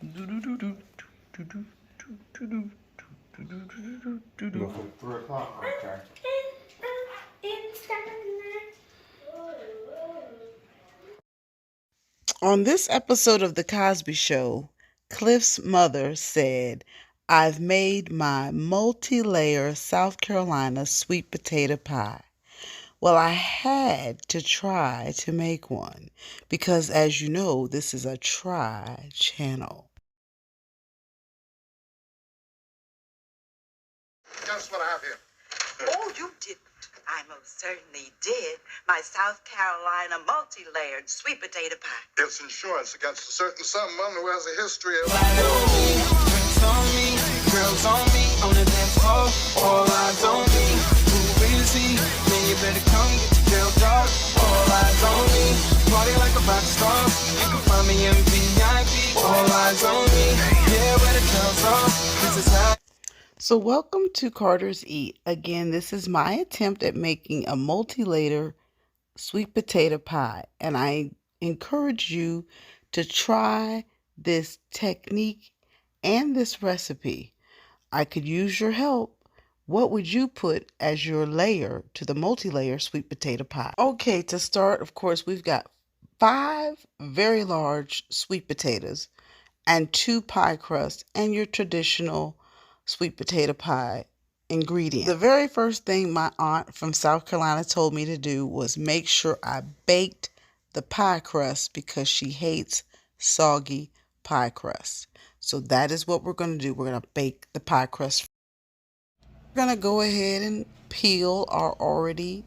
Looking 3 o'clock right there. On this episode of The Cosby Show, Cliff's mother said, "I've made my multi-layer South Carolina sweet potato pie." Well, I had to try to make one because, as you know, this is a try channel. Guess what I have here? Oh, you didn't. I most certainly did. My South Carolina multi-layered sweet potato pie. It's insurance against a certain someone who has a history of... Drinks on me, girls on me, on the dance floor, all eyes on me. Who is he? Man, you better come get your girl, dog. All eyes on me, party like a rock star. You can find me in VIP. All eyes on me, yeah, where the girls are. This is how. So welcome to Carter's Eat. Again, this is my attempt at making a multi-layer sweet potato pie, and I encourage you to try this technique and this recipe. I could use your help. What would you put as your layer to the multi-layer sweet potato pie? Okay, to start, of course, we've got 5 very large sweet potatoes and 2 pie crusts and your traditional sweet potato pie ingredients. The very first thing my aunt from South Carolina told me to do was make sure I baked the pie crust because she hates soggy pie crust. So that is what we're going to do. We're going to bake the pie crust. We're going to go ahead and peel our already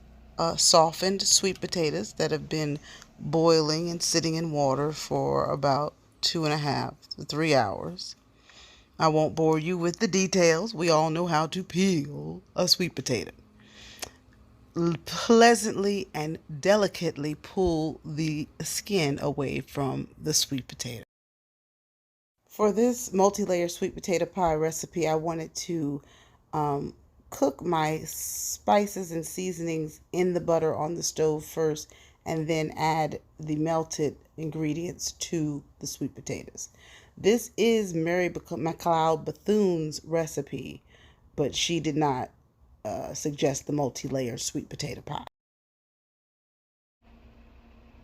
softened sweet potatoes that have been boiling and sitting in water for about 2.5 to 3 hours. I won't bore you with the details. We all know how to peel a sweet potato. Pleasantly and delicately pull the skin away from the sweet potato. For this multi-layer sweet potato pie recipe, I wanted to cook my spices and seasonings in the butter on the stove first and then add the melted ingredients to the sweet potatoes. This is Mary McLeod Bethune's recipe, but she did not suggest the multi-layer sweet potato pie.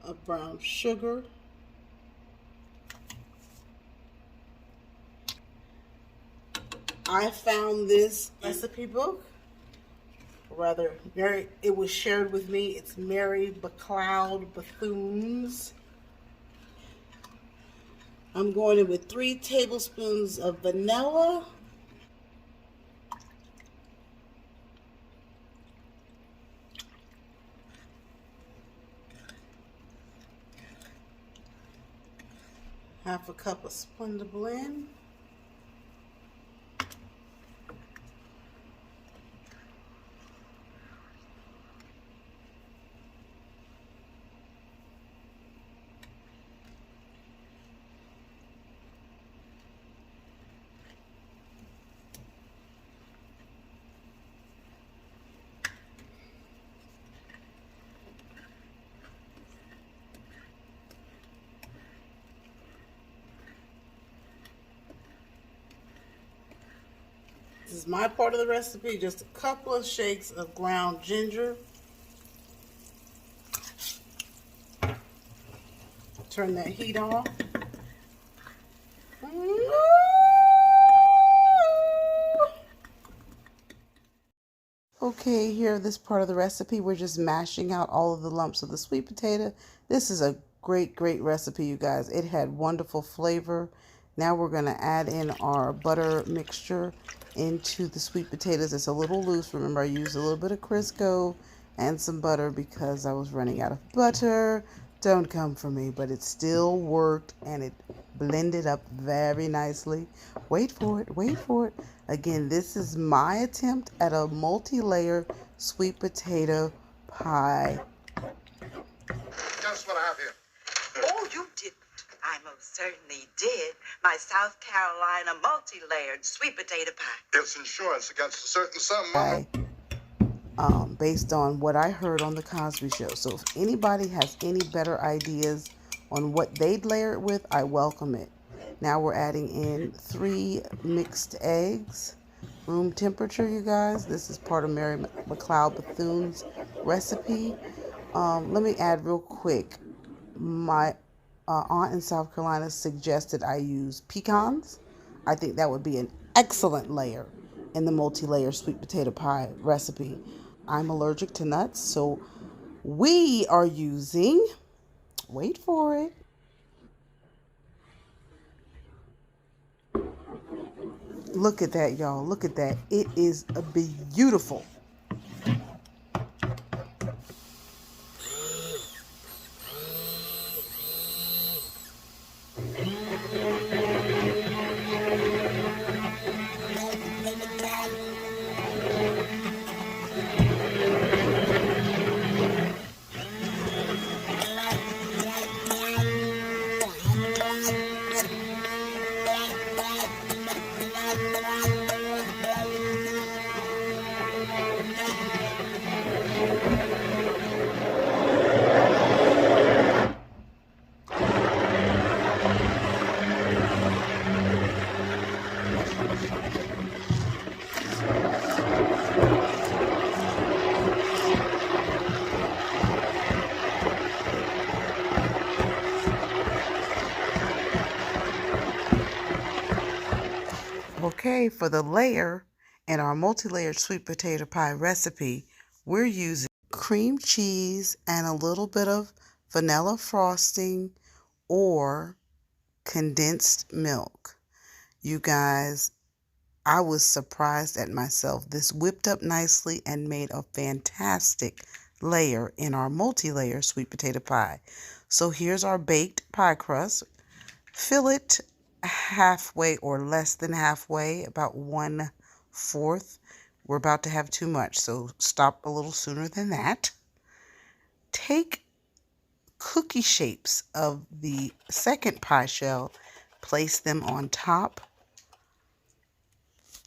Of brown sugar, I found this recipe book. It was shared with me. It's Mary McLeod Bethune's. I'm going in with 3 tablespoons of vanilla. Half a cup of Splenda Blend. This is my part of the recipe, just a couple of shakes of ground ginger. Turn that heat off. Okay, here, this part of the recipe, we're just mashing out all of the lumps of the sweet potato. This is a great recipe, you guys. It had wonderful flavor. Now we're going to add in our butter mixture into the sweet potatoes. It's a little loose. Remember, I used a little bit of Crisco and some butter because I was running out of butter. Don't come for me, but it still worked and it blended up very nicely. Wait for it, wait for it. Again, this is my attempt at a multi-layer sweet potato pie. Guess what I have here? Oh, you didn't. I most certainly did. My South Carolina multi-layered sweet potato pie. It's insurance against a certain someone. Based on what I heard on the Cosby Show. So if anybody has any better ideas on what they'd layer it with, I welcome it. Now we're adding in 3 mixed eggs, room temperature, you guys. This is part of Mary McLeod Bethune's recipe. Let me add real quick. My aunt in South Carolina suggested I use pecans. I think that would be an excellent layer in the multi-layer sweet potato pie recipe. I'm allergic to nuts, so we are using, wait for it, look at that, y'all. Look at that. It is beautiful. Okay, for the layer in our multi-layered sweet potato pie recipe, we're using cream cheese and a little bit of vanilla frosting or condensed milk. You guys, I was surprised at myself. This whipped up nicely and made a fantastic layer in our multi-layer sweet potato pie. So here's our baked pie crust. Fill it halfway or less than halfway, about 1/4. We're about to have too much, so stop a little sooner than that. Take cookie shapes of the second pie shell, place them on top.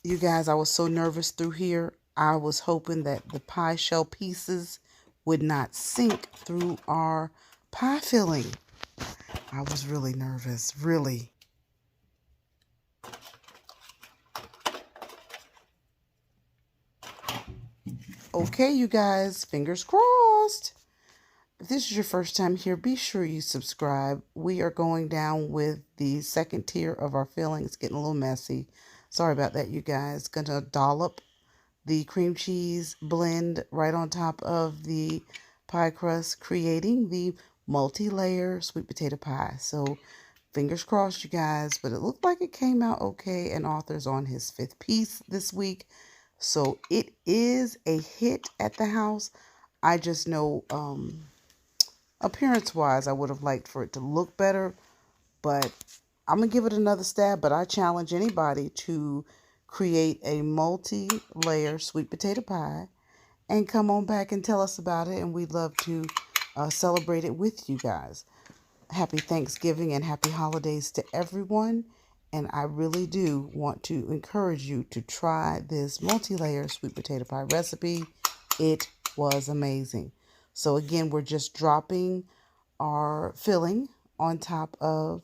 You guys, I was so nervous through here. I was hoping that the pie shell pieces would not sink through our pie filling. I was really nervous, really. Okay, you guys, fingers crossed. If this is your first time here, be sure you subscribe. We are going down with the second tier of our filling. It's getting a little messy. Sorry about that, you guys. Gonna dollop the cream cheese blend right on top of the pie crust, creating the multi-layer sweet potato pie. So fingers crossed, you guys, but it looked like it came out okay, and Arthur's on his 5th piece this week. So it is a hit at the house. I just know appearance-wise, I would have liked for it to look better, but I'm going to give it another stab. But I challenge anybody to create a multi-layer sweet potato pie and come on back and tell us about it, and we'd love to celebrate it with you guys. Happy Thanksgiving and happy holidays to everyone. And I really do want to encourage you to try this multi-layer sweet potato pie recipe. It was amazing. So again, we're just dropping our filling on top of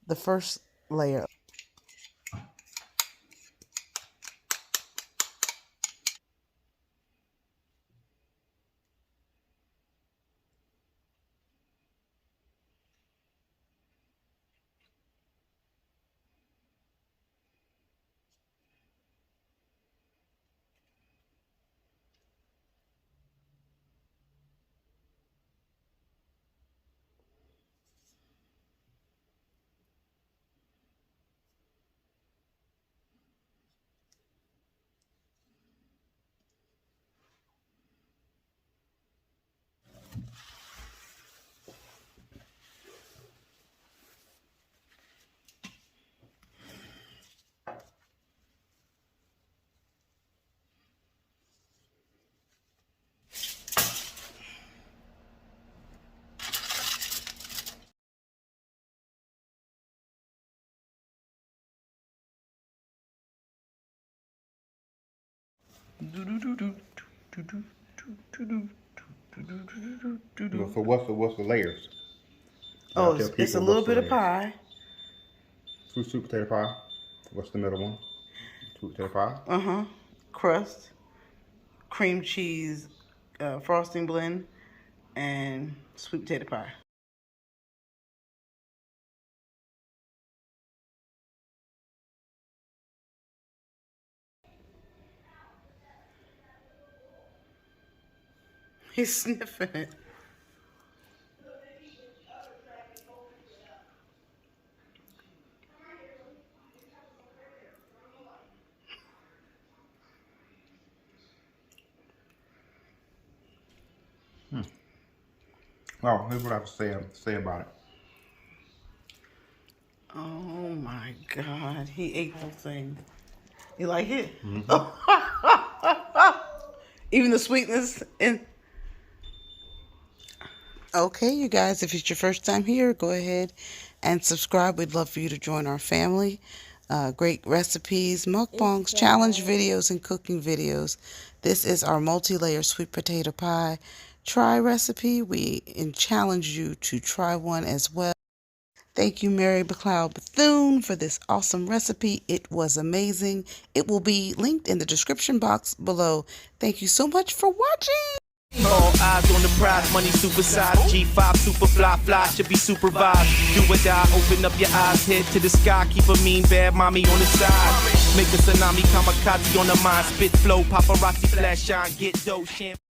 the first layer. What's the layers? Oh, it's a little bit of pie. sweet potato pie. What's the middle one? Sweet potato pie. Crust, cream cheese, frosting blend, and sweet potato pie. He's sniffing it. Well, here's what I have to say about it. Oh my God, he ate the thing. You like it? Even the sweetness in. Okay, you guys, if it's your first time here, go ahead and subscribe. We'd love for you to join our family. Great recipes, mukbangs, challenge videos, and cooking videos. This is our multi-layer sweet potato pie try recipe. We challenge you to try one as well. Thank you, Mary McLeod Bethune, for this awesome recipe. It was amazing. It will be linked in the description box below. Thank you so much for watching. All eyes on the prize, money supersized. G5 super fly, should be supervised. Do or die, open up your eyes, head to the sky. Keep a mean bad mommy on the side. Make a tsunami kamikaze on the mind. Spit flow, paparazzi flash shine, get dough, champ.